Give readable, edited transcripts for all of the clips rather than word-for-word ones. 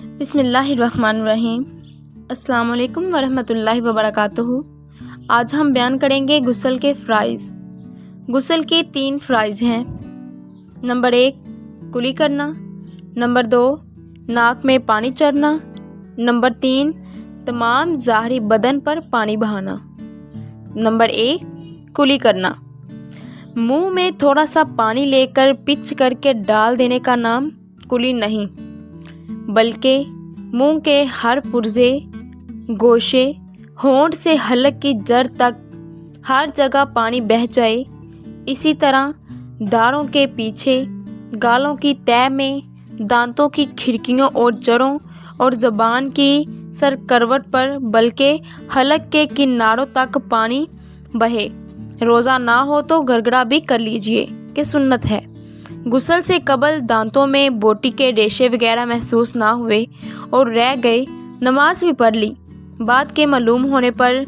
बिस्मिल्लाहिर्रहमानिर्रहीम। अस्सलाम वालेकुम वरहमतुल्लाहि वबरकातुहू। आज हम बयान करेंगे गुस्ल के फ़राइज़। गुस्ल के 3 फ़राइज़ हैं। नंबर 1 कुली करना, नंबर 2 नाक में पानी चढ़ना, नंबर 3 तमाम ज़ाहरी बदन पर पानी बहाना। नंबर 1 कुली करना। मुंह में थोड़ा सा पानी लेकर पिच करके डाल देने का नाम कुली नहीं, बल्कि मुंह के हर पुर्जे, गोशे, होंठ से हलक की जड़ तक हर जगह पानी बह जाए। इसी तरह दाढ़ों के पीछे, गालों की तह में, दांतों की खिड़कियों और जड़ों और ज़बान की सरकरवट पर, बल्कि हलक के किनारों तक पानी बहे। रोज़ा ना हो तो गरगड़ा भी कर लीजिए कि सुन्नत है। गुस्ल से कबल दांतों में बोटी के रेशे वगैरह महसूस ना हुए और रह गए, नमाज भी पढ़ ली। बात के मालूम होने पर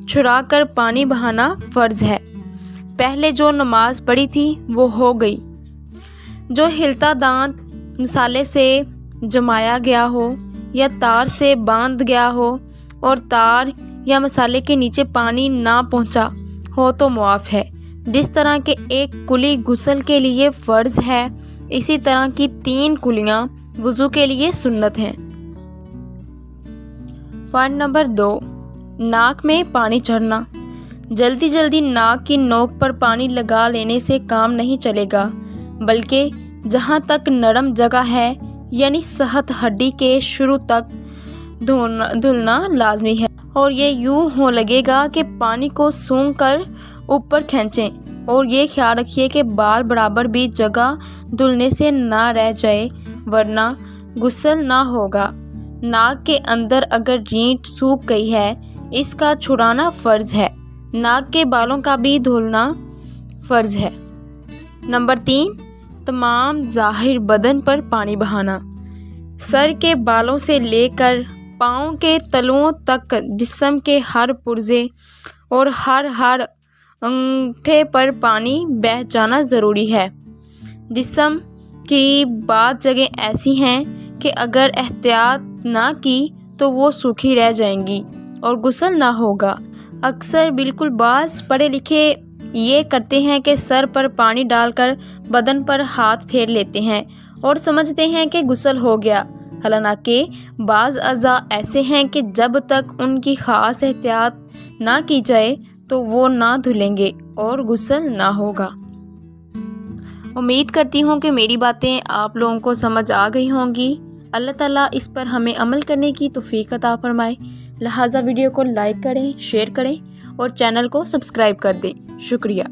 छुड़ा कर पानी बहाना फ़र्ज़ है। पहले जो नमाज पढ़ी थी वो हो गई। जो हिलता दांत मसाले से जमाया गया हो या तार से बांध गया हो और तार या मसाले के नीचे पानी ना पहुंचा हो तो मुआफ़ है। जिस तरह के एक कुली गुस्ल के लिए फ़र्ज़ है, इसी तरह की 3 कुलियाँ वज़ू के लिए सुन्नत हैं। पॉइंट नंबर 2 नाक में पानी चढ़ना। जल्दी जल्दी नाक की नोक पर पानी लगा लेने से काम नहीं चलेगा, बल्कि जहाँ तक नरम जगह है यानी सहत हड्डी के शुरू तक धुलना लाजमी है। और ये यूँ हो लगेगा कि पानी को सूंघ कर ऊपर खींचें, और ये ख्याल रखिए कि बाल बराबर भी जगह धुलने से ना रह जाए, वरना गुस्ल ना होगा। नाक के अंदर अगर रींट सूख गई है, इसका छुड़ाना फ़र्ज़ है। नाक के बालों का भी धुलना फ़र्ज़ है। नंबर 3 तमाम ज़ाहिर बदन पर पानी बहाना। सर के बालों से लेकर पाँव के तलुओं तक जिस्म के हर पुर्जे और हर अंगूठे पर पानी बह जाना ज़रूरी है। जिस्म की बात जगह ऐसी हैं कि अगर एहतियात ना की तो वो सूखी रह जाएंगी और गुस्ल ना होगा। अक्सर बिल्कुल बाज़ पढ़े लिखे ये करते हैं कि सर पर पानी डालकर बदन पर हाथ फेर लेते हैं और समझते हैं कि गुस्ल हो गया। हालांकि बाज़ अज़ा ऐसे हैं कि जब तक उनकी ख़ास एहतियात ना की जाए तो वो ना धुलेंगे और गुस्ल ना होगा। उम्मीद करती हूँ कि मेरी बातें आप लोगों को समझ आ गई होंगी। अल्लाह ताला इस पर हमें अमल करने की तौफीक अता फरमाए। लिहाजा वीडियो को लाइक करें, शेयर करें और चैनल को सब्सक्राइब कर दें। शुक्रिया।